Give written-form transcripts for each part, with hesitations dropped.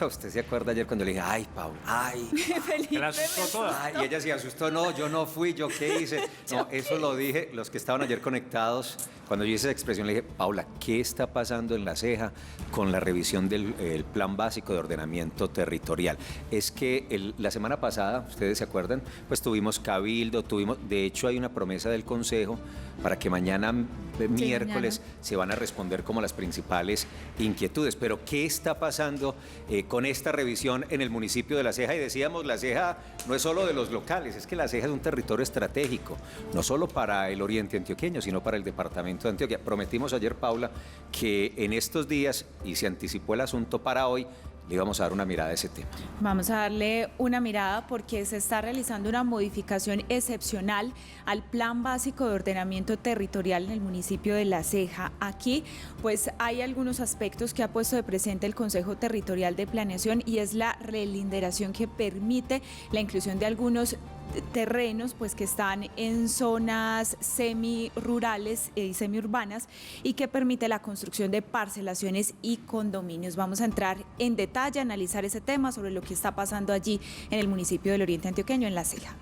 ¿usted se acuerda ayer cuando le dije, ay, Paula, ay, Felipe, ¿La asustó toda? ay? Y ella se asustó, no, yo no fui, ¿yo qué hice? No, eso lo dije, los que estaban ayer conectados, cuando yo hice esa expresión le dije, Paula, ¿qué está pasando en La Ceja con la revisión del Plan Básico de Ordenamiento Territorial? Es que la semana pasada, ustedes se acuerdan, pues tuvimos cabildo, de hecho hay una promesa del Consejo para que mañana miércoles se van a responder como las principales inquietudes. Pero ¿qué está pasando con esta revisión en el municipio de La Ceja? Y decíamos, La Ceja no es solo de los locales, es que La Ceja es un territorio estratégico, no solo para el oriente antioqueño, sino para el departamento de Antioquia. Prometimos ayer, Paula, que en estos días, y se anticipó el asunto para hoy, le íbamos a dar una mirada a ese tema. vamos a darle una mirada porque se está realizando una modificación excepcional al Plan Básico de Ordenamiento Territorial en el municipio de La Ceja. Aquí, pues, hay algunos aspectos que ha puesto de presente el Consejo Territorial de Planeación y es la relinderación que permite la inclusión de algunos terrenos pues que están en zonas semirurales y semiurbanas y que permite la construcción de parcelaciones y condominios. Vamos a entrar en detalle, a analizar ese tema sobre lo que está pasando allí en el municipio del Oriente Antioqueño, en La Ceja.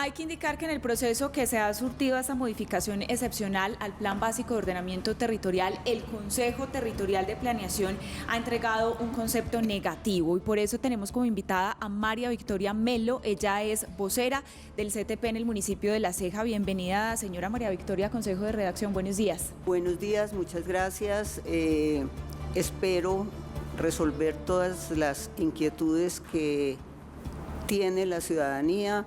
Hay que indicar que en el proceso que se ha surtido esta modificación excepcional al Plan Básico de Ordenamiento Territorial, el Consejo Territorial de Planeación ha entregado un concepto negativo y por eso tenemos como invitada a María Victoria Melo. Ella es vocera del CTP en el municipio de La Ceja. Bienvenida, señora María Victoria, Consejo de Redacción. Buenos días. Buenos días, muchas gracias. Espero resolver todas las inquietudes que tiene la ciudadanía.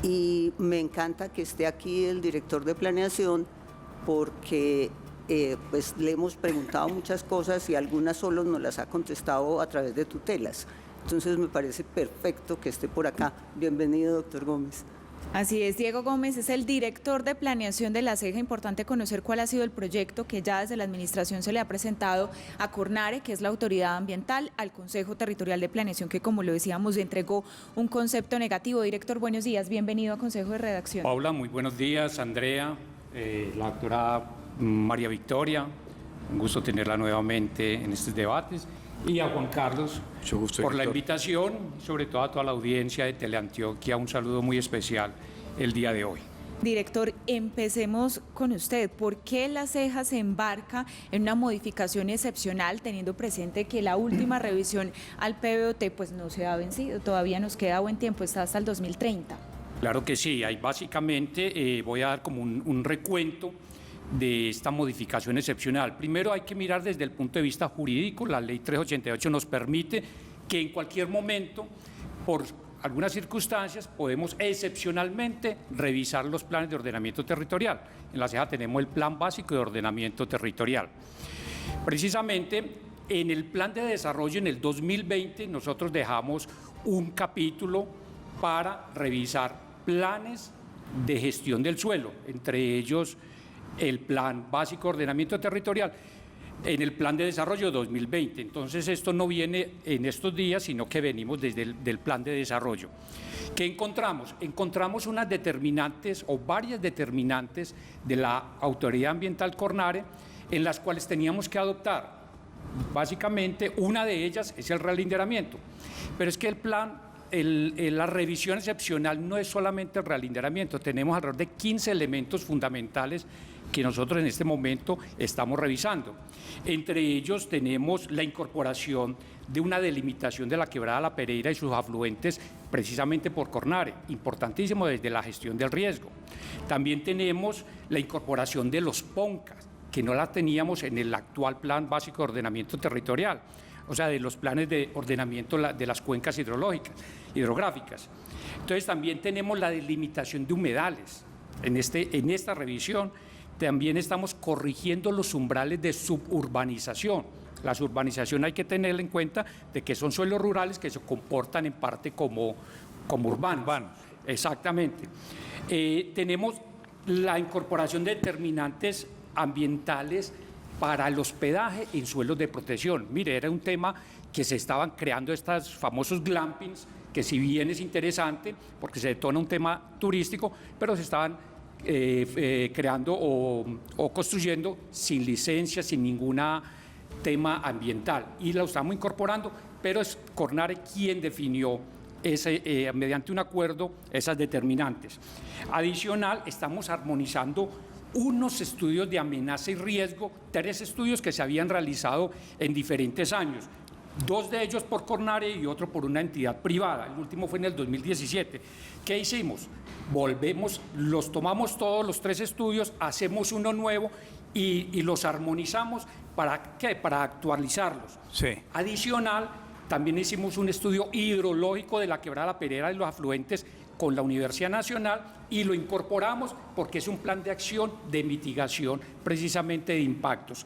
Y me encanta que esté aquí el director de planeación porque pues le hemos preguntado muchas cosas y algunas solo nos las ha contestado a través de tutelas. Entonces me parece perfecto que esté por acá. Bienvenido, doctor Gómez. Así es, Diego Gómez es el director de planeación de La Ceja. Importante conocer cuál ha sido el proyecto que ya desde la administración se le ha presentado a Cornare, que es la autoridad ambiental, al Consejo Territorial de Planeación, que como lo decíamos, le entregó un concepto negativo. Director, buenos días, bienvenido a Consejo de Redacción. Paula, muy buenos días. Andrea, la doctora María Victoria, un gusto tenerla nuevamente en estos debates. Y a Juan Carlos, Mucho gusto, por la director. invitación, sobre todo a toda la audiencia de Teleantioquia, un saludo muy especial el día de hoy. Director, empecemos con usted. ¿Por qué La Ceja se embarca en una modificación excepcional, teniendo presente que la última revisión al PBOT pues no se ha vencido? Todavía nos queda buen tiempo, está hasta el 2030. Claro que sí, hay básicamente, voy a dar como un recuento de esta modificación excepcional. Primero hay que mirar desde el punto de vista jurídico. La ley 388 nos permite que en cualquier momento, por algunas circunstancias, podemos excepcionalmente revisar los planes de ordenamiento territorial. En La Ceja tenemos el Plan Básico de Ordenamiento Territorial. Precisamente en el Plan de Desarrollo en el 2020 nosotros dejamos un capítulo para revisar planes de gestión del suelo, entre ellos el Plan Básico de Ordenamiento Territorial en el Plan de Desarrollo 2020. Entonces esto no viene en estos días, sino que venimos desde el Plan de Desarrollo. ¿Qué encontramos? Encontramos unas determinantes o varias determinantes de la Autoridad Ambiental Cornare en las cuales teníamos que adoptar. Básicamente una de ellas es el relinderamiento, pero es que el plan la revisión excepcional no es solamente el relinderamiento, tenemos alrededor de 15 elementos fundamentales que nosotros en este momento estamos revisando. Entre ellos tenemos la incorporación de una delimitación de la quebrada La Pereira y sus afluentes precisamente por Cornare, importantísimo desde la gestión del riesgo. También tenemos la incorporación de los PONCAS, que no la teníamos en el actual Plan Básico de Ordenamiento Territorial, o sea, de los planes de ordenamiento de las cuencas hidrográficas. Entonces también tenemos la delimitación de humedales. En esta revisión también estamos corrigiendo los umbrales de suburbanización. La suburbanización hay que tenerla en cuenta de que son suelos rurales que se comportan en parte como urbanos. Exactamente. Tenemos la incorporación de determinantes ambientales para el hospedaje en suelos de protección. Mire, era un tema que se estaban creando estos famosos glampings, que si bien es interesante porque se detona un tema turístico, pero se estaban creando o construyendo sin licencia, sin ningún tema ambiental. Y lo estamos incorporando, pero es Cornare quien definió mediante un acuerdo esas determinantes. Adicional, estamos armonizando unos estudios de amenaza y riesgo, 3 estudios que se habían realizado en diferentes años. 2 de ellos por Cornare y otro por una entidad privada. El último fue en el 2017. ¿Qué hicimos? Los tomamos todos los 3 estudios, hacemos uno nuevo y los armonizamos. ¿Para qué? Para actualizarlos. Sí. Adicional, también hicimos un estudio hidrológico de la quebrada La Perera y los afluentes con la Universidad Nacional y lo incorporamos porque es un plan de acción de mitigación precisamente de impactos.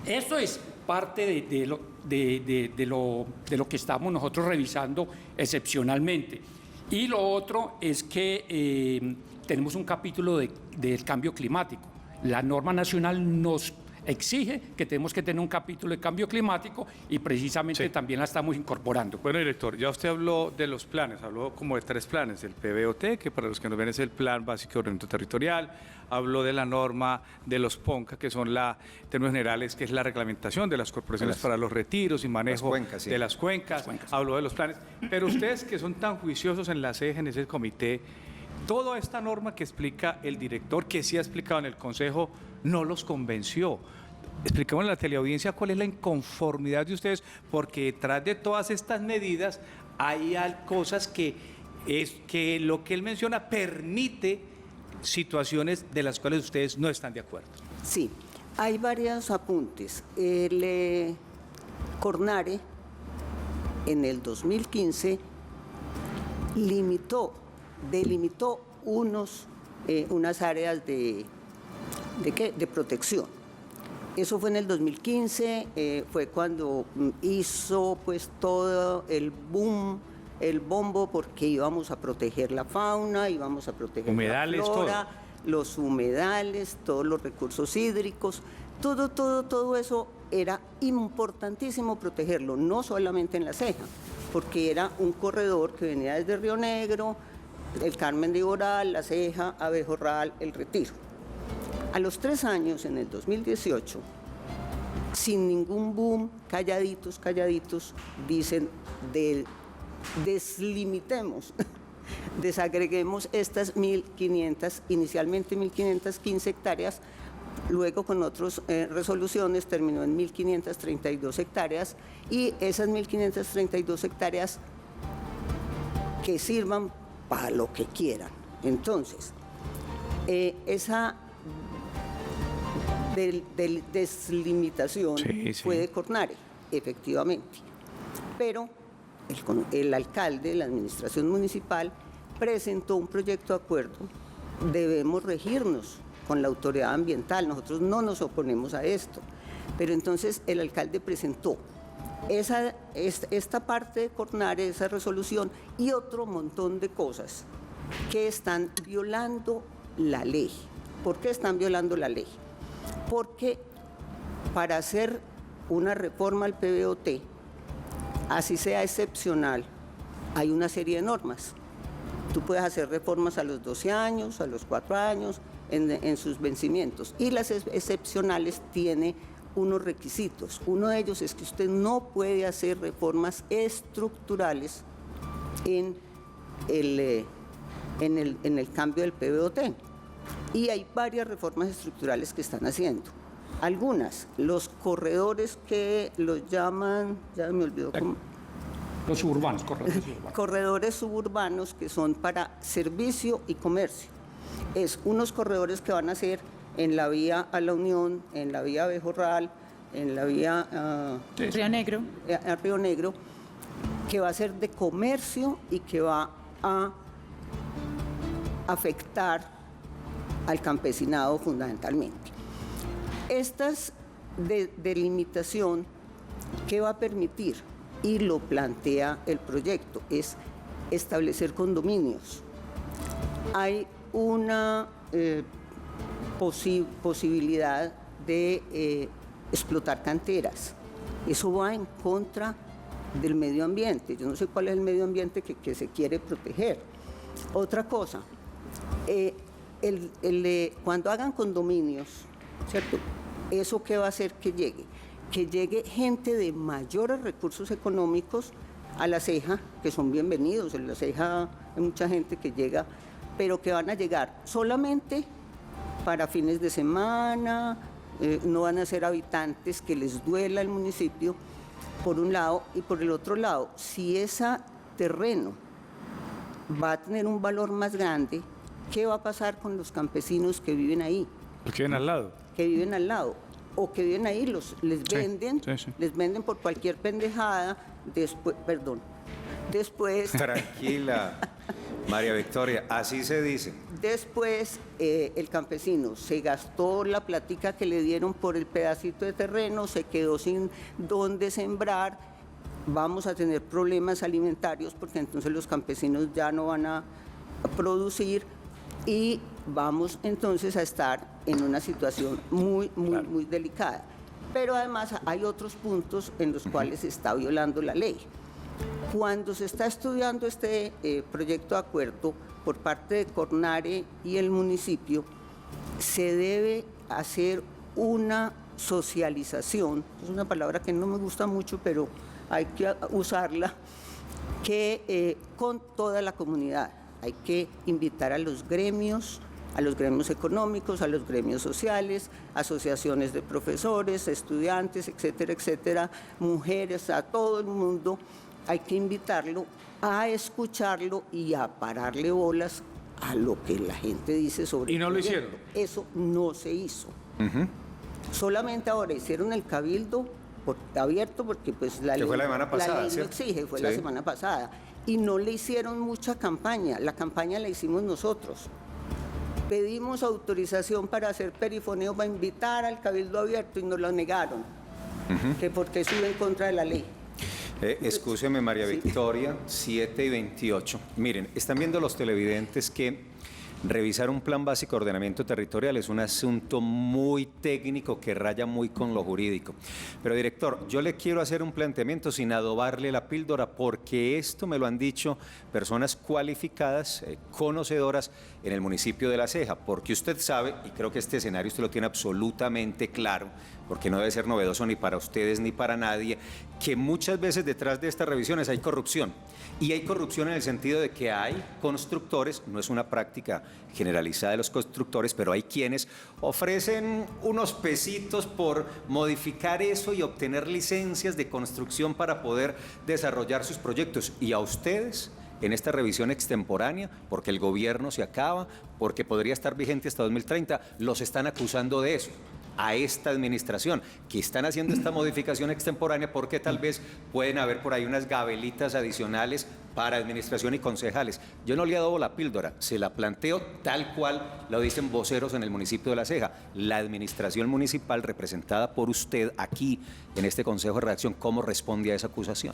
Esto es parte de lo que estamos nosotros revisando excepcionalmente. Y lo otro es que tenemos un capítulo del cambio climático. La norma nacional nos exige que tenemos que tener un capítulo de cambio climático y precisamente también la estamos incorporando. Bueno, director, ya usted habló de los planes, habló como de 3 planes, el PBOT, que para los que nos ven es el Plan Básico de Ordenamiento Territorial, habló de la norma de los PONCA, que son en términos generales, que es la reglamentación de las corporaciones para los retiros y manejo de las cuencas, habló de los planes, pero ustedes que son tan juiciosos en la CEG, en ese comité, toda esta norma que explica el director, que sí ha explicado en el Consejo, no los convenció. Explicamos en la teleaudiencia cuál es la inconformidad de ustedes, porque detrás de todas estas medidas hay cosas que lo que él menciona permite situaciones de las cuales ustedes no están de acuerdo. Sí, hay varios apuntes. El Cornare en el 2015 delimitó unas áreas de protección. Eso fue en el 2015, fue cuando hizo pues todo el boom, el bombo, porque íbamos a proteger la fauna, íbamos a proteger humedales, la flora, los humedales, todos los recursos hídricos, todo eso era importantísimo protegerlo, no solamente en La Ceja, porque era un corredor que venía desde Río Negro, el Carmen de Iboral, La Ceja, Abejorral, El Retiro. A los 3 años, en el 2018, sin ningún boom, calladitos, dicen, deslimitemos, desagreguemos estas 1.500, inicialmente 1.515 hectáreas, luego con otras resoluciones terminó en 1.532 hectáreas, y esas 1.532 hectáreas que sirvan para lo que quieran. Entonces, esa deslimitación fue de Cornare, efectivamente. Pero el alcalde, la administración municipal, presentó un proyecto de acuerdo. Debemos regirnos con la autoridad ambiental, nosotros no nos oponemos a esto. Pero entonces el alcalde presentó esta parte de Cornare, esa resolución, y otro montón de cosas que están violando la ley. ¿Por qué están violando la ley? Porque para hacer una reforma al PBOT, así sea excepcional, hay una serie de normas. Tú puedes hacer reformas a los 12 años, a los 4 años, en sus vencimientos. Y las excepcionales tienen unos requisitos. Uno de ellos es que usted no puede hacer reformas estructurales en el cambio del PBOT. Y hay varias reformas estructurales que están haciendo. Algunas, los corredores que los llaman, ya me olvidó cómo. Los suburbanos, corredores suburbanos. Corredores suburbanos que son para servicio y comercio. Es unos corredores que van a ser en la vía a La Unión, en la vía Abejorral, en la vía Río Negro. A Río Negro, que va a ser de comercio y que va a afectar al campesinado fundamentalmente. Estas delimitación, ¿qué va a permitir? Y lo plantea el proyecto, es establecer condominios. Hay una posibilidad de explotar canteras. Eso va en contra del medio ambiente. Yo no sé cuál es el medio ambiente que se quiere proteger. Otra cosa, cuando hagan condominios, ¿cierto? ¿Eso qué va a hacer que llegue? Que llegue gente de mayores recursos económicos a La Ceja, que son bienvenidos. En La Ceja hay mucha gente que llega, pero que van a llegar solamente para fines de semana, no van a ser habitantes que les duela el municipio, por un lado, y por el otro lado, si ese terreno va a tener un valor más grande, ¿qué va a pasar con los campesinos que viven ahí? Los que viven al lado. Que viven al lado, o que viven ahí, les venden, sí. les venden por cualquier pendejada, después Tranquila, María Victoria, así se dice. Después, el campesino se gastó la platica que le dieron por el pedacito de terreno, se quedó sin dónde sembrar, vamos a tener problemas alimentarios porque entonces los campesinos ya no van a producir y vamos entonces a estar en una situación muy delicada. Pero además hay otros puntos en los cuales se está violando la ley. Cuando se está estudiando este proyecto de acuerdo por parte de Cornare y el municipio, se debe hacer una socialización, es una palabra que no me gusta mucho, pero hay que usarla, con toda la comunidad. Hay que invitar a los gremios económicos, a los gremios sociales, asociaciones de profesores, estudiantes, etcétera, etcétera, mujeres, a todo el mundo. Hay que invitarlo a escucharlo y a pararle bolas a lo que la gente dice sobre ¿Y no el lo proyecto. hicieron? Eso no se hizo. Solamente ahora hicieron el cabildo abierto porque pues la Que ley, fue la semana pasada, la ley lo ¿cierto? exige, fue Sí. la semana pasada. Y no le hicieron mucha campaña, la campaña la hicimos nosotros. Pedimos autorización para hacer perifoneo, para invitar al cabildo abierto y nos lo negaron, que porque eso iba en contra de la ley. Excúseme, María Sí. Victoria, 7:28. Miren, están viendo los televidentes que revisar un plan básico de ordenamiento territorial es un asunto muy técnico que raya muy con lo jurídico. Pero, director, yo le quiero hacer un planteamiento sin adobarle la píldora, porque esto me lo han dicho personas cualificadas, conocedoras en el municipio de La Ceja, porque usted sabe, y creo que este escenario usted lo tiene absolutamente claro, porque no debe ser novedoso ni para ustedes ni para nadie, que muchas veces detrás de estas revisiones hay corrupción. Y hay corrupción en el sentido de que hay constructores, no es una práctica generalizada de los constructores, pero hay quienes ofrecen unos pesitos por modificar eso y obtener licencias de construcción para poder desarrollar sus proyectos. Y a ustedes, en esta revisión extemporánea, porque el gobierno se acaba, porque podría estar vigente hasta 2030, los están acusando de eso. A esta administración, que están haciendo esta modificación extemporánea porque tal vez pueden haber por ahí unas gabelitas adicionales para administración y concejales. Yo no le adobo la píldora, se la planteo tal cual lo dicen voceros en el municipio de La Ceja. La administración municipal representada por usted aquí en este Consejo de Redacción, ¿cómo responde a esa acusación?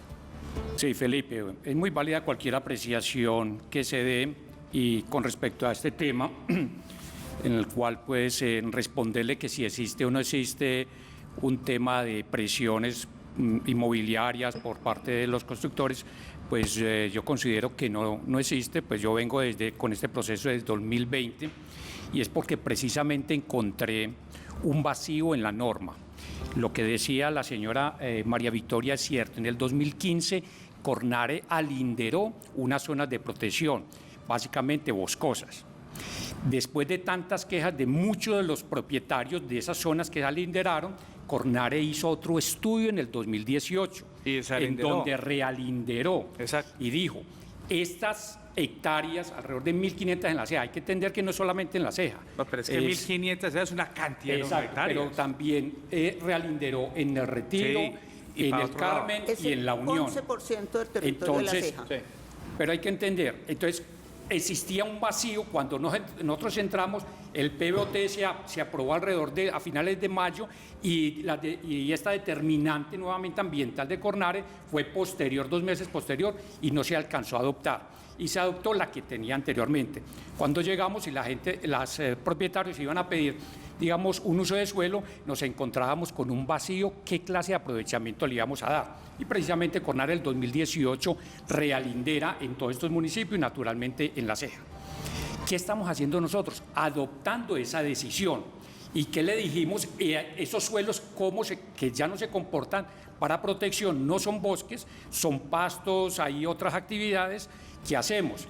Sí, Felipe, es muy válida cualquier apreciación que se dé y con respecto a este tema, en el cual pues responderle que si existe o no existe un tema de presiones inmobiliarias por parte de los constructores, pues yo considero que no existe, pues yo vengo con este proceso desde 2020 y es porque precisamente encontré un vacío en la norma. Lo que decía la señora María Victoria es cierto, en el 2015 Cornare alinderó unas zonas de protección, básicamente boscosas. Después de tantas quejas de muchos de los propietarios de esas zonas que alinderaron, Cornare hizo otro estudio en el 2018, en donde realinderó. Exacto. Y dijo, estas hectáreas, alrededor de 1.500 en La Ceja, hay que entender que no solamente en La Ceja. No, pero es que 1.500 es una cantidad de Exacto, hectáreas. pero también realinderó en El Retiro, Sí, y en para El otro lado. Carmen Es y en La Unión. 11% del territorio de La Ceja. Pero hay que entender, entonces existía un vacío cuando nosotros entramos, el PBOT se aprobó a finales de mayo y esta determinante nuevamente ambiental de Cornare fue posterior, 2 meses posterior, y no se alcanzó a adoptar. Y se adoptó la que tenía anteriormente. Cuando llegamos y los propietarios iban a pedir, digamos, un uso de suelo, nos encontrábamos con un vacío, ¿qué clase de aprovechamiento le íbamos a dar? Y precisamente Cornare el 2018 realindera en todos estos municipios y naturalmente en La Ceja. ¿Qué estamos haciendo nosotros? Adoptando esa decisión. ¿Y qué le dijimos? Esos suelos que ya no se comportan para protección, no son bosques, son pastos, hay otras actividades que hacemos.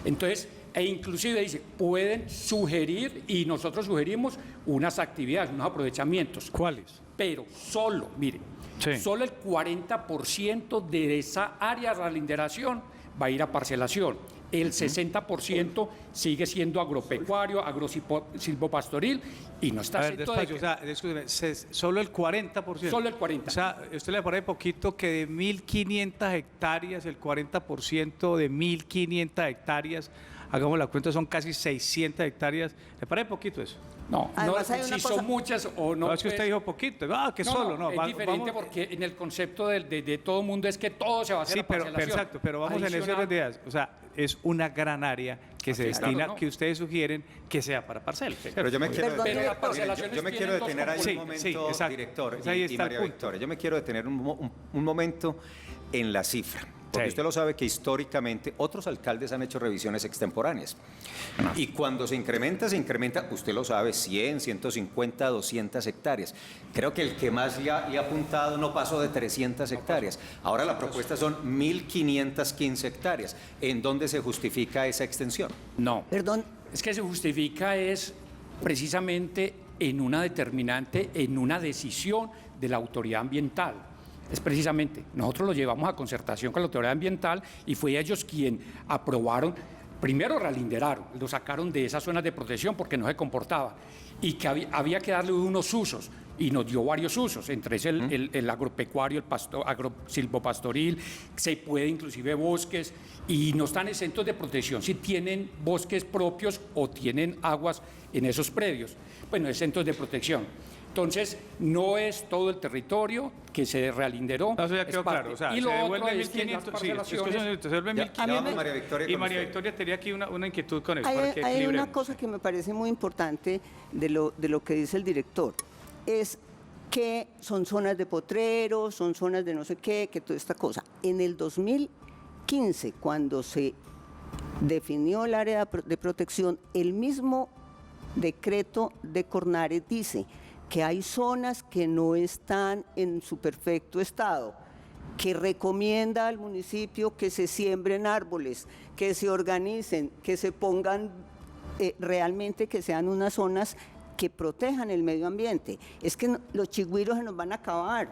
Entonces, inclusive dice, pueden sugerir, y nosotros sugerimos unas actividades, unos aprovechamientos. ¿Cuáles? Pero solo, miren, Sí. solo el 40% de esa área de realinderación va a ir a parcelación. El 60% sigue siendo agropecuario, agrosilvopastoril, y no está A ver, exento despacio, o sea, discúlpeme, solo el 40%. Solo el 40%. O sea, usted le parece poquito que de 1.500 hectáreas, el 40% de 1.500 hectáreas, hagamos la cuenta, son casi 600 hectáreas. ¿Le parece poquito eso? No, Además, no hay una si cosa- son muchas o no. No, es que usted pues, dijo poquito. Ah, que solo, no. es diferente porque en el concepto de todo el mundo es que todo se va a hacer Sí, a pero parcelación. exacto, pero vamos en Adicional, esas ideas. O sea, es una gran área que se claro, destina, ¿no? que ustedes sugieren que sea para parcelas. Pero yo me quiero Perdón, detener, pero las parcelaciones yo me quiero tienen dos detener ahí un componentes. Sí, momento, exacto. director, Ahí y está el María punto. Victoria. Yo me quiero detener un momento en la cifra. Porque Sí. usted lo sabe que históricamente otros alcaldes han hecho revisiones extemporáneas. Y cuando se incrementa, usted lo sabe, 100, 150, 200 hectáreas. Creo que el que más le ha apuntado no pasó de 300 hectáreas. Ahora la propuesta son 1.515 hectáreas. ¿En dónde se justifica esa extensión? No. Perdón, Es que se justifica es precisamente en una determinante, en una decisión de la autoridad ambiental. Es precisamente, nosotros lo llevamos a concertación con la autoridad ambiental y fue ellos quien aprobaron, primero realinderaron, lo sacaron de esas zonas de protección porque no se comportaba y que había que darle unos usos y nos dio varios usos, entre ese el agropecuario, el agrosilvopastoril, se puede inclusive bosques y no están exentos de protección si tienen bosques propios o tienen aguas en esos predios, bueno, exentos de protección. Entonces, no es todo el territorio que se realinderó. No, eso ya es quedó parte. claro. O sea, y se lo devuelve otro es que en las 1.500. Sí, parcelaciones- se devuelve Ya 1.500. vamos, María Victoria, Y con María usted. Victoria tenía aquí una inquietud con eso. hay, para que hay una equilibremos. cosa que me parece muy importante de lo que dice el director, es que son zonas de potreros, son zonas de no sé qué, que toda esta cosa. En el 2015, cuando se definió el área de protección, el mismo decreto de Cornares dice que hay zonas que no están en su perfecto estado, que recomienda al municipio que se siembren árboles, que se organicen, que se pongan realmente, que sean unas zonas que protejan el medio ambiente. Es que los chigüiros se nos van a acabar,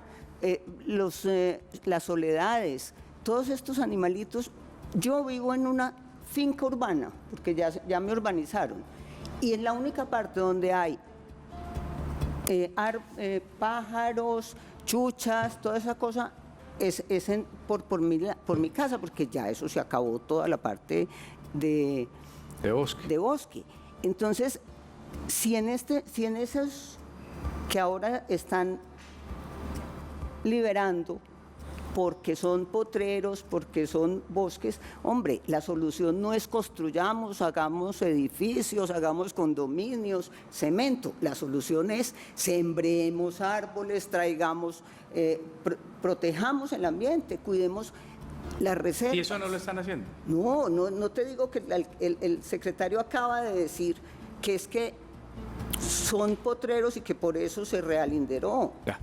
las soledades, todos estos animalitos. Yo vivo en una finca urbana, porque ya me urbanizaron, y es la única parte donde hay pájaros, chuchas, toda esa cosa, es por mi casa, porque ya eso se acabó toda la parte de bosque. Entonces, si en esos que ahora están liberando, porque son potreros, porque son bosques, hombre, la solución no es construyamos, hagamos edificios, hagamos condominios, cemento. La solución es sembremos árboles, traigamos, protejamos el ambiente, cuidemos las reservas. ¿Y eso no lo están haciendo? No te digo que el secretario acaba de decir que es que son potreros y que por eso se realinderó. Ya.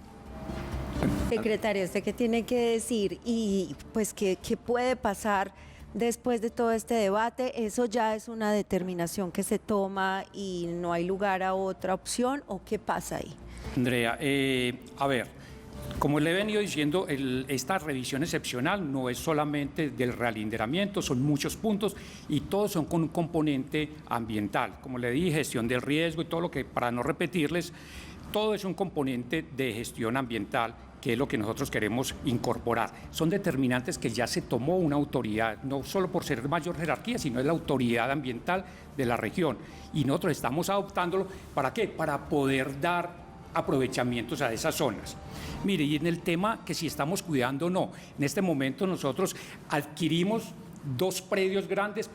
Secretaria, ¿usted qué tiene que decir? Y pues, ¿qué puede pasar después de todo este debate? ¿Eso ya es una determinación que se toma y no hay lugar a otra opción? ¿O qué pasa ahí? Andrea, a ver, como le he venido diciendo, esta revisión excepcional no es solamente del realinderamiento, son muchos puntos y todos son con un componente ambiental. Como le dije, gestión del riesgo y todo lo que, para no repetirles, todo es un componente de gestión ambiental, que es lo que nosotros queremos incorporar. Son determinantes que ya se tomó una autoridad, no solo por ser mayor jerarquía, sino es la autoridad ambiental de la región. Y nosotros estamos adoptándolo, ¿para qué? Para poder dar aprovechamientos a esas zonas. Mire, y en el tema que si estamos cuidando o no, en este momento nosotros adquirimos 2 predios grandes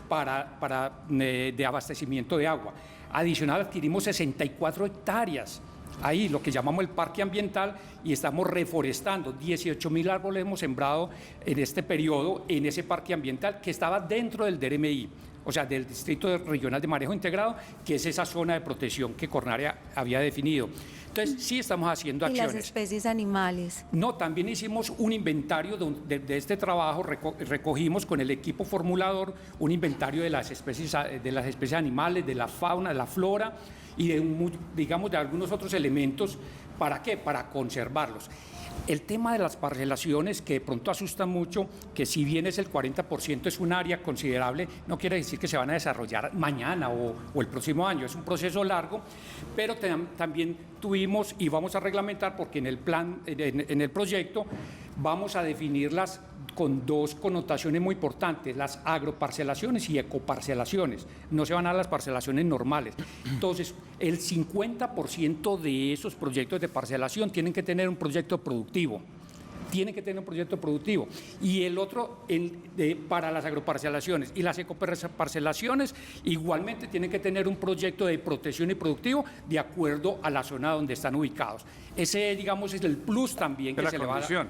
de abastecimiento de agua. Adicional, adquirimos 64 hectáreas. Ahí lo que llamamos el parque ambiental y estamos reforestando. 18.000 árboles hemos sembrado en este periodo en ese parque ambiental que estaba dentro del DRMI. o sea, del Distrito Regional de Manejo Integrado, que es esa zona de protección que Cornare había definido. Entonces, sí estamos haciendo Y las acciones. especies animales. No, también hicimos un inventario de este trabajo, recogimos con el equipo formulador un inventario de las especies animales, de la fauna, de la flora y digamos de algunos otros elementos. ¿Para qué? Para conservarlos. El tema de las parcelaciones, que de pronto asusta mucho, que si bien es el 40%, es un área considerable, no quiere decir que se van a desarrollar mañana o el próximo año, es un proceso largo, pero también tuvimos y vamos a reglamentar, porque en el plan, en el proyecto, vamos a definirlas con dos connotaciones muy importantes, las agroparcelaciones y ecoparcelaciones. No se van a dar las parcelaciones normales. Entonces, el 50% de esos proyectos de parcelación tienen que tener un proyecto productivo. Tienen que tener un proyecto productivo. Y el otro, para las agroparcelaciones y las ecoparcelaciones, igualmente tienen que tener un proyecto de protección y productivo de acuerdo a la zona donde están ubicados. Ese, digamos, es el plus también que se le va a dar,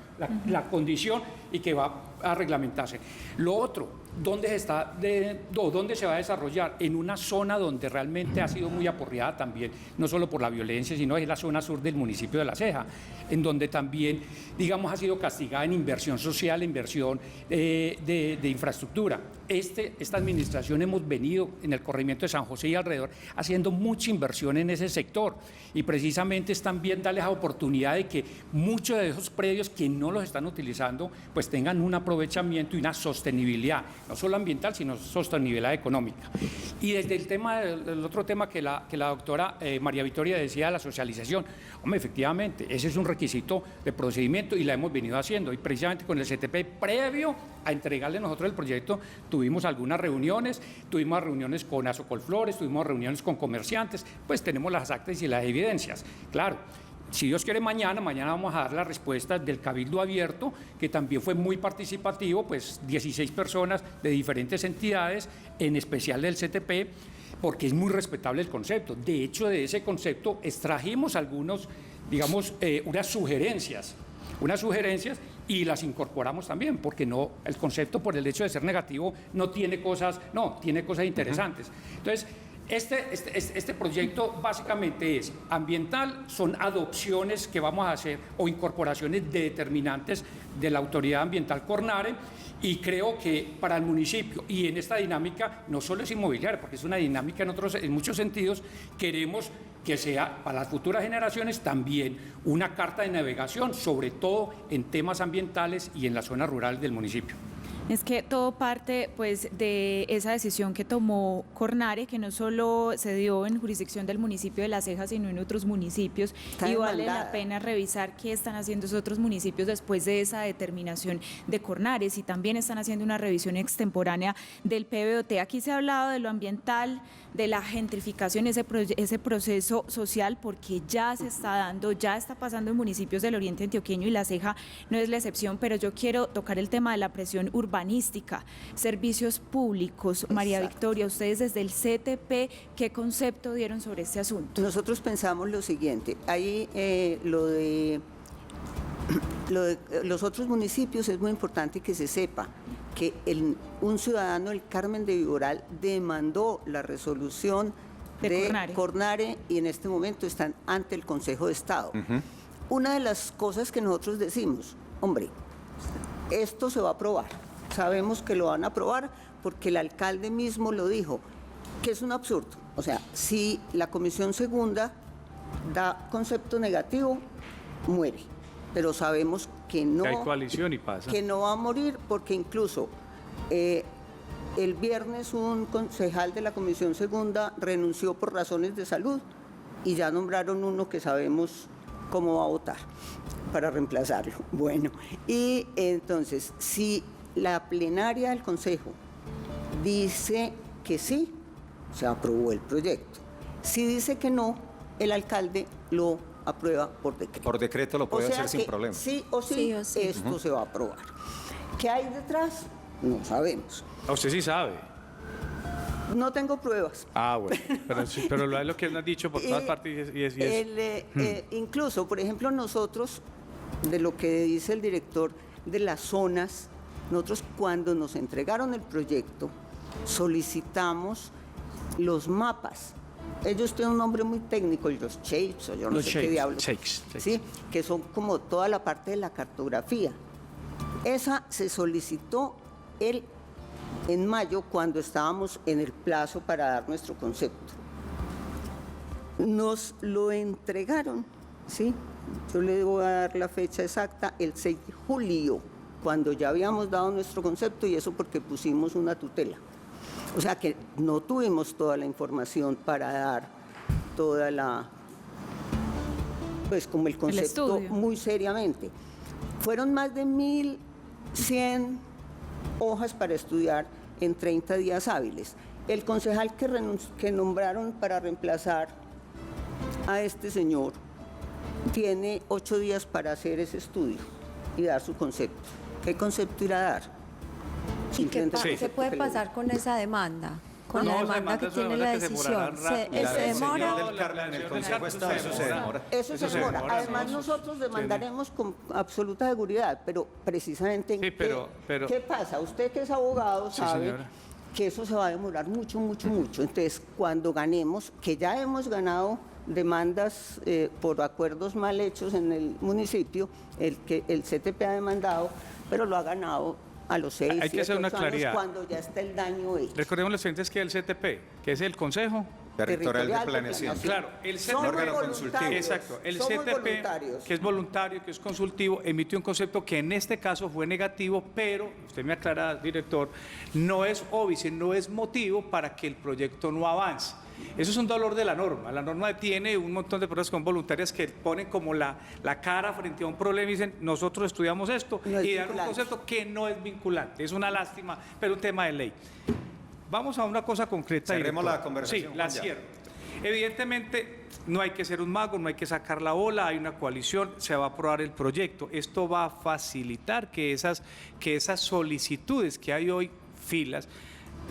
la condición y que va a reglamentarse. Lo otro, ¿dónde se va a desarrollar? En una zona donde realmente ha sido muy aporreada también, no solo por la violencia, sino es la zona sur del municipio de La Ceja, en donde también, digamos, ha sido castigada en inversión social, inversión de infraestructura. Esta administración hemos venido en el corregimiento de San José y alrededor haciendo mucha inversión en ese sector, y precisamente es también darles la oportunidad de que muchos de esos predios que no los están utilizando pues tengan un aprovechamiento y una sostenibilidad, no solo ambiental, sino sostenibilidad económica. Y desde el otro tema que la doctora María Victoria decía, la socialización, hombre, efectivamente, ese es un requisito de procedimiento y la hemos venido haciendo, y precisamente con el CTP, previo a entregarle nosotros el proyecto, tuvimos algunas reuniones, tuvimos reuniones con Azocolflores, tuvimos reuniones con comerciantes, pues tenemos las actas y las evidencias, claro. Si Dios quiere, mañana vamos a dar la respuesta del Cabildo Abierto, que también fue muy participativo, pues 16 personas de diferentes entidades, en especial del CTP, porque es muy respetable el concepto. De hecho, de ese concepto extrajimos algunos, digamos, unas sugerencias y las incorporamos también, porque no, el concepto por el hecho de ser negativo no tiene cosas, tiene cosas interesantes. Entonces, este proyecto básicamente es ambiental, son adopciones que vamos a hacer o incorporaciones de determinantes de la Autoridad Ambiental Cornare, y creo que para el municipio y en esta dinámica no solo es inmobiliaria, porque es una dinámica en muchos sentidos, queremos que sea para las futuras generaciones también una carta de navegación, sobre todo en temas ambientales y en la zona rural del municipio. Es que todo parte pues de esa decisión que tomó Cornare, que no solo se dio en jurisdicción del municipio de La Ceja, sino en otros municipios, y vale la pena revisar qué están haciendo esos otros municipios después de esa determinación de Cornare, si también están haciendo una revisión extemporánea del PBOT. Aquí se ha hablado de lo ambiental, de la gentrificación, ese proceso social, porque ya se está dando, ya está pasando en municipios del oriente antioqueño, y La Ceja no es la excepción, pero yo quiero tocar el tema de la presión urbanística, servicios públicos. María Victoria, ustedes desde el CTP, ¿qué concepto dieron sobre este asunto? Nosotros pensamos lo siguiente, ahí lo de los otros municipios es muy importante que se sepa que un ciudadano del Carmen de Viboral demandó la resolución de Cornare y en este momento están ante el Consejo de Estado. Una de las cosas que nosotros decimos, hombre, esto se va a aprobar, sabemos que lo van a aprobar porque el alcalde mismo lo dijo, que es un absurdo. O sea, si la Comisión Segunda da concepto negativo, muere. Pero sabemos que no, hay coalición y pasa, que no va a morir, porque incluso el viernes un concejal de la Comisión Segunda renunció por razones de salud y ya nombraron uno que sabemos cómo va a votar para reemplazarlo. Bueno, y entonces, si la plenaria del Consejo dice que sí, se aprobó el proyecto. Si dice que no, el alcalde lo aprueba por decreto. Por decreto lo puede hacer sin problema. Sí o sí, esto se va a aprobar. ¿Qué hay detrás? No sabemos. Usted sí sabe. No tengo pruebas. Ah, bueno, pero es lo que han dicho por todas partes y es. Incluso, por ejemplo, nosotros, de lo que dice el director de las zonas, nosotros cuando nos entregaron el proyecto, solicitamos los mapas. Ellos tienen un nombre muy técnico, los shapes, o yo no Los sé shapes, qué diablos. shapes. ¿Sí? Que son como toda la parte de la cartografía. Esa se solicitó en mayo, cuando estábamos en el plazo para dar nuestro concepto. Nos lo entregaron, ¿sí? Yo le voy a dar la fecha exacta, el 6 de julio, cuando ya habíamos dado nuestro concepto, y eso porque pusimos una tutela. O sea que no tuvimos toda la información para dar toda la, pues como el concepto estudio. muy seriamente. Fueron más de 1.100 hojas para estudiar en 30 días hábiles. El concejal que nombraron para reemplazar a este señor tiene 8 días para hacer ese estudio y dar su concepto. ¿Qué concepto irá a dar? ¿Y qué, Simplemente qué concepto puede que le pasar con esa demanda? Con No, la esa demanda que demanda es una tiene la demanda que se demorará decisión. rato. ¿Se La del demora? señor del Carmen en el Consejo está, eso se demora. Eso se demora. Además, nosotros demandaremos con absoluta seguridad, pero precisamente, Sí, pero- ¿qué pasa? Usted que es abogado Sí, sabe señora. que eso se va a demorar mucho, mucho, mucho. Entonces, cuando ganemos, que ya hemos ganado demandas por acuerdos mal hechos en el municipio, el CTP ha demandado, pero lo ha ganado a los 6, Hay que hacer 7, una 8 años, claridad. cuando ya está el daño hecho. Recordemos los clientes que el CTP, que es el Consejo. Territorial de Planeación. Claro, el Somos CTP, órgano consultivo. voluntarios, exacto, el somos CTP, voluntarios. que es voluntario, que es consultivo, emite un concepto que en este caso fue negativo, pero, usted me aclara, director, no es óbice, no es motivo para que el proyecto no avance. Eso es un dolor de la norma. La norma tiene un montón de personas con voluntarias que ponen como la cara frente a un problema y dicen, nosotros estudiamos esto, No es y dan un vinculante. concepto que no es vinculante. Es una lástima, pero un tema de ley. Vamos a una cosa concreta. Cerremos director. la conversación, Sí, la Juan, ya. cierro. Evidentemente, no hay que ser un mago, no hay que sacar la bola, hay una coalición, se va a aprobar el proyecto. Esto va a facilitar que esas solicitudes que hay hoy, filas.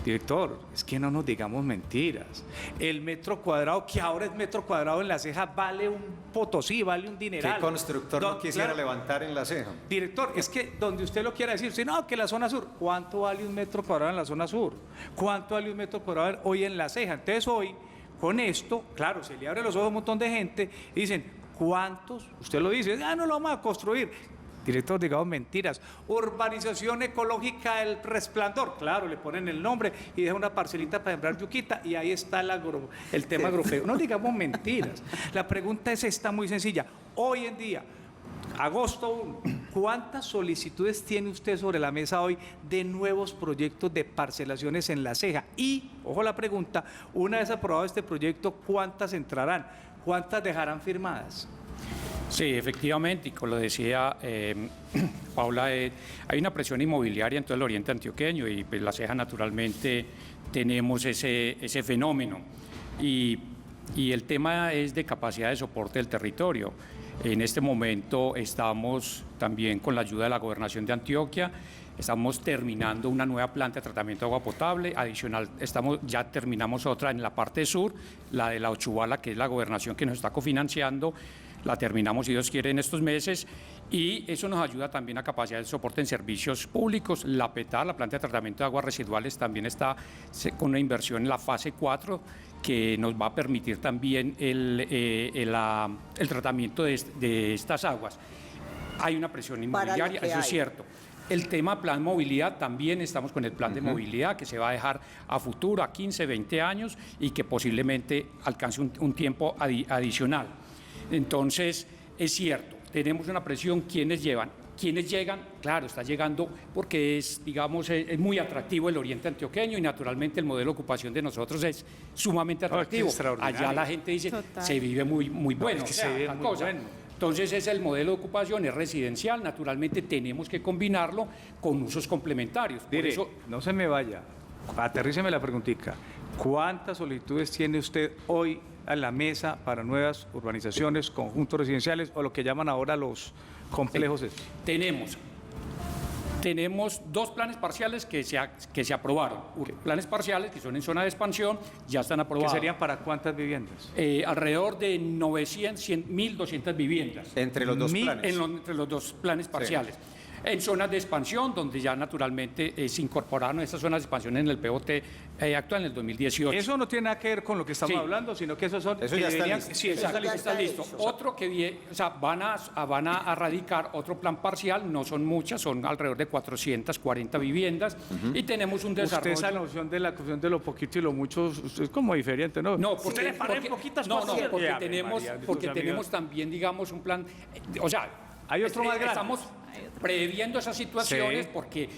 Director, es que no nos digamos mentiras. El metro cuadrado, que ahora es metro cuadrado en La Ceja, vale un potosí, vale un dineral. ¿Qué constructor no quisiera Claro. levantar en La Ceja? Director, es que donde usted lo quiera decir, si no, que la zona sur, ¿cuánto vale un metro cuadrado en la zona sur? ¿Cuánto vale un metro cuadrado hoy en La Ceja? Entonces hoy, con esto, claro, se le abre los ojos a un montón de gente y dicen, ¿cuántos? Usted lo dice, no lo vamos a construir. Director, digamos mentiras. Urbanización ecológica El Resplandor, claro, le ponen el nombre y dejan una parcelita para sembrar yuquita y ahí está el tema agrofero. No digamos mentiras. La pregunta es esta muy sencilla. Hoy en día, agosto 1, ¿cuántas solicitudes tiene usted sobre la mesa hoy de nuevos proyectos de parcelaciones en La Ceja? Y, ojo la pregunta, una vez aprobado este proyecto, ¿cuántas entrarán? ¿Cuántas dejarán firmadas? Sí, efectivamente, y como lo decía Paula, hay una presión inmobiliaria en todo el oriente antioqueño y pues La Ceja naturalmente tenemos ese fenómeno. Y el tema es de capacidad de soporte del territorio. En este momento estamos también con la ayuda de la Gobernación de Antioquia, estamos terminando una nueva planta de tratamiento de agua potable, adicional ya terminamos otra en la parte sur, la de la Ochubala, que es la Gobernación que nos está cofinanciando, la terminamos si Dios quiere en estos meses y eso nos ayuda también a capacidad de soporte en servicios públicos. La PETA, la planta de tratamiento de aguas residuales, también está con una inversión en la fase 4 que nos va a permitir también el tratamiento de estas aguas. Hay una presión inmobiliaria, eso es cierto. El tema plan movilidad, también estamos con el plan de movilidad que se va a dejar a futuro, a 15, 20 años y que posiblemente alcance un tiempo adicional. Entonces, es cierto, tenemos una presión, ¿quiénes llevan? ¿Quiénes llegan? Claro, está llegando porque es muy atractivo el oriente antioqueño y naturalmente el modelo de ocupación de nosotros es sumamente atractivo. extraordinario. Allá la gente dice, Total. se vive muy bueno. es que o sea, se vive tal muy cosa. bueno. Entonces es el modelo de ocupación, es residencial, naturalmente tenemos que combinarlo con usos complementarios. Por Dire, eso, no se me vaya, aterríceme la preguntita. ¿Cuántas solicitudes tiene usted hoy a la mesa para nuevas urbanizaciones, conjuntos residenciales o lo que llaman ahora los complejos? tenemos dos planes parciales que se aprobaron. Planes parciales que son en zona de expansión, ya están ¿Que aprobados. serían para cuántas viviendas? Alrededor de 1.200 viviendas. Entre los dos planes. Entre los dos planes parciales. en zonas de expansión, donde ya naturalmente se incorporaron estas zonas de expansión en el POT actual en el 2018. Eso no tiene nada que ver con lo que estamos Sí. hablando, sino que eso son... Eso ya que está venían- listo. Sí, eso Exacto, está está listo. listo. Otro que o sea, van a radicar otro plan parcial, no son muchas, son alrededor de 440 viviendas y tenemos un Usted desarrollo. esa noción de la cuestión de lo poquito y lo mucho usted es como diferente, ¿no? No, Usted le para en poquitas no, cosas. porque Ave tenemos, María, porque tus tenemos amigos. también, digamos, un plan, o sea, Hay otro más grande. Estamos previendo esas situaciones Sí. porque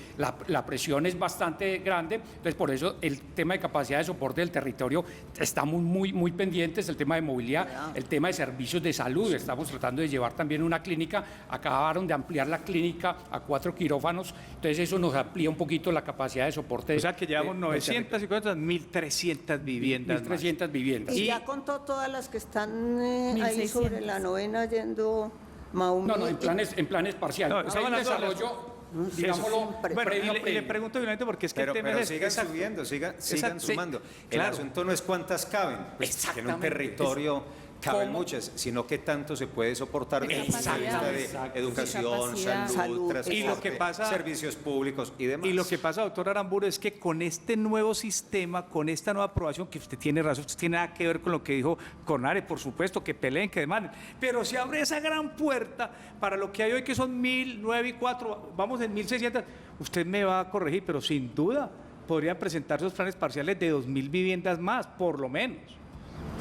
la presión es bastante grande, entonces por eso el tema de capacidad de soporte del territorio estamos muy pendientes, el tema de movilidad, el tema de servicios de salud, estamos tratando de llevar también una clínica, acabaron de ampliar la clínica a 4 quirófanos, entonces eso nos amplía un poquito la capacidad de soporte. O sea que llevamos del 950, 1.300 viviendas 1.300 viviendas. Y ya contó todas las que están ahí 1.600. sobre la novena yendo Maumí. No, en planes parciales. No, Hay estamos un hablando de las- desarrollo, Sí, digámoslo, Bueno, previo, y le previo. pregunto finalmente porque es que Pero, el tema pero es sigan exacto. subiendo, sigan Exacto, sí, sumando. El claro. asunto no es cuántas caben, pues, que en un Exactamente. territorio caben ¿Cómo? muchas, sino qué tanto se puede soportar desde el punto de Capacidad. vista de Exacto. educación, Capacidad. salud, Salud. transporte, Y lo que pasa- servicios públicos y demás. Y lo que pasa, doctor Aramburu, es que con este nuevo sistema, con esta nueva aprobación, que usted tiene razón, usted tiene nada que ver con lo que dijo Conare, por supuesto, que peleen, que demanden, pero se abre esa gran puerta para lo que hay hoy, que son 1.000, 9 y 4, vamos en 1.600, usted me va a corregir, pero sin duda podrían presentar esos planes parciales de 2.000 viviendas más, por lo menos.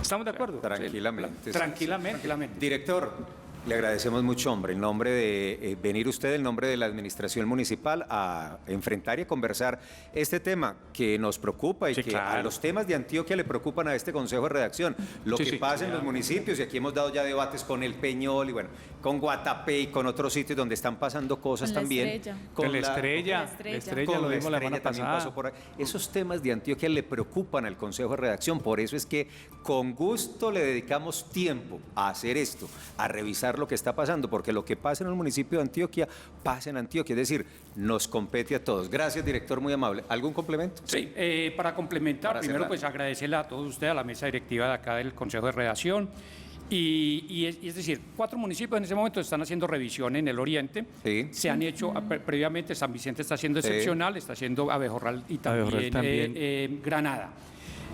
¿Estamos de acuerdo? Tranquilamente. sí. Tranquilamente. Director, le agradecemos mucho, hombre, en nombre de venir usted, en nombre de la administración municipal, a enfrentar y a conversar este tema que nos preocupa y Sí, que claro. a los temas de Antioquia le preocupan a este Consejo de Redacción. Lo Sí, que sí, pasa en claro. los municipios, y aquí hemos dado ya debates con el Peñol y bueno, con Guatapé y con otros sitios donde están pasando cosas Con la también. Estrella. Con la estrella, con la Estrella. Con lo la vimos la semana Estrella también pasada. pasó por ahí. Esos temas de Antioquia le preocupan al Consejo de Redacción, por eso es que con gusto le dedicamos tiempo a hacer esto, a revisar lo que está pasando, porque lo que pasa en el municipio de Antioquia, pasa en Antioquia, es decir, nos compete a todos. Gracias, director, muy amable. ¿Algún complemento? Sí, para complementar, Para primero cerrar. pues agradecerle a todos ustedes, a la mesa directiva de acá del Consejo de Redacción. Y es decir, 4 municipios en ese momento están haciendo revisión en el oriente. Sí. Se han hecho previamente, San Vicente está haciendo Sí. excepcional, está haciendo Abejorral y también, Abejorral también. Granada.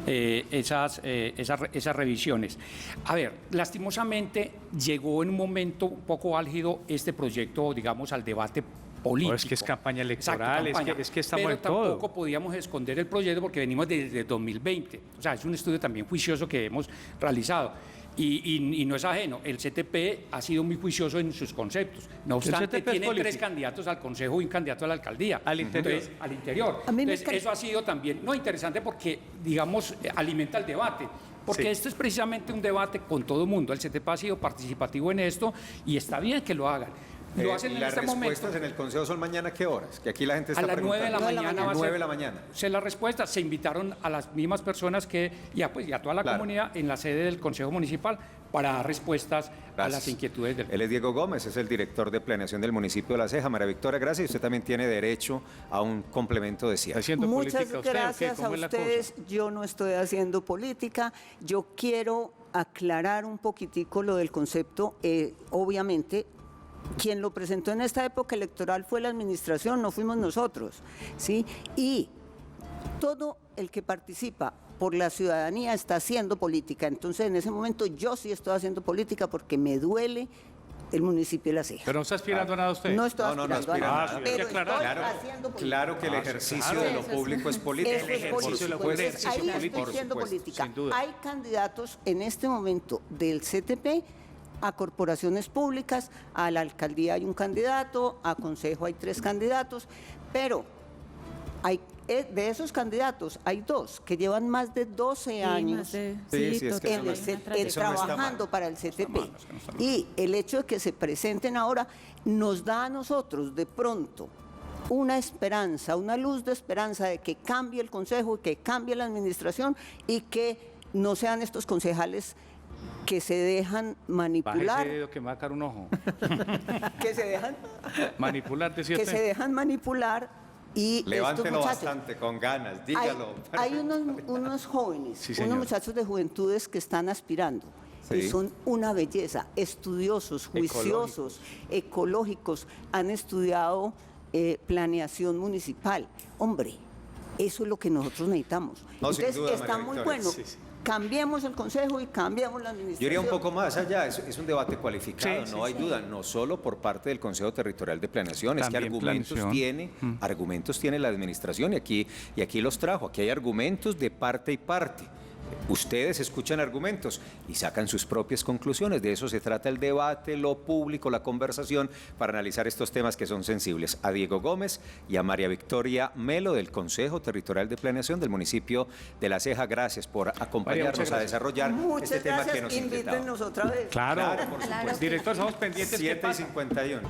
Esas revisiones. A ver, lastimosamente llegó en un momento un poco álgido este proyecto, digamos, al debate político. Es que es campaña Exacto, electoral, campaña. es que estamos Pero en todo. tampoco podíamos esconder el proyecto porque venimos desde 2020. O sea, es un estudio también juicioso que hemos realizado. Y no es ajeno, el CTP ha sido muy juicioso en sus conceptos. No obstante, CTP es tiene 3 político. candidatos al Consejo y un candidato a la alcaldía. Al interior. Entonces, al interior. A mí me Entonces, eso ha sido también no interesante porque, digamos, alimenta el debate. Porque Sí. esto es precisamente un debate con todo el mundo. El CTP ha sido participativo en esto y está bien que lo hagan. Lo hacen en las este momento. respuestas en el Consejo son mañana, ¿qué horas? Que aquí la gente A está las 9 de la preguntando. mañana va a 9 ser- de la mañana. Se la respuesta, se invitaron a las mismas personas que, y a toda la Claro. comunidad en la sede del Consejo Municipal para dar respuestas a Gracias. las inquietudes del Él es Diego Gómez, es el director de planeación del municipio de La Ceja. María Victoria, gracias. Usted tamén tiene derecho a un complemento de cierre. Haciendo Muchas política usted, ¿o qué? gracias a ¿Cómo es la cosa? ustedes. Yo no estoy haciendo política. Yo quiero aclarar un poquitico lo del concepto. Obviamente, quien lo presentó en esta época electoral fue la administración, no fuimos nosotros, ¿sí? Y todo el que participa por la ciudadanía está haciendo política. Entonces, en ese momento yo sí estoy haciendo política porque me duele el municipio de La Ceja. Pero no está aspirando a nada usted. No estoy No, no, no aspirando aspira a a nada, nada. pero Hay que aclarar. estoy Claro, haciendo política. claro que el ejercicio de lo público es político. Eso es Por político. supuesto, Entonces, ahí estoy por haciendo supuesto. política. sin duda. Hay candidatos en este momento del CTP a corporaciones públicas, a la alcaldía hay un candidato, a consejo hay 3 candidatos, pero de esos candidatos hay 2 que llevan más de 12 años Sí, sí, es que en el eso no está trabajando mal. para el CTP. mal, es que no está mal. Y el hecho de que se presenten ahora nos da a nosotros de pronto una esperanza, una luz de esperanza de que cambie el consejo, que cambie la administración y que no sean estos concejales que se dejan Baje manipular, ese dedo que me va a caer un ojo. que se dejan, Manipular, decía que se usted. dejan manipular y estos Levántelo muchachos. bastante, con ganas, dígalo. Hay unos jóvenes, Sí, unos señor. muchachos de juventudes que están aspirando. y Sí. son una belleza. Estudiosos, juiciosos, ecológicos, han estudiado planeación municipal. Hombre, eso es lo que nosotros necesitamos. No, sin Entonces, duda, está María muy Victoria. bueno. Sí, sí. Cambiemos el consejo y cambiamos la administración. Yo iría un poco más allá, es un debate cualificado, Sí, no hay duda, no solo por parte del Consejo Territorial de Planeación, es que También argumentos tiene la administración y aquí los trajo, aquí hay argumentos de parte y parte. Ustedes escuchan argumentos y sacan sus propias conclusiones. De eso se trata el debate, lo público, la conversación para analizar estos temas que son sensibles. A Diego Gómez y a María Victoria Melo del Consejo Territorial de Planeación del municipio de La Ceja, gracias por acompañarnos muchas a gracias. desarrollar Muchas este tema gracias, que nos inquietaba. invítennos otra vez. Claro, Claro, por supuesto. Director, estamos pendientes. ¿Qué pasa? 7:51.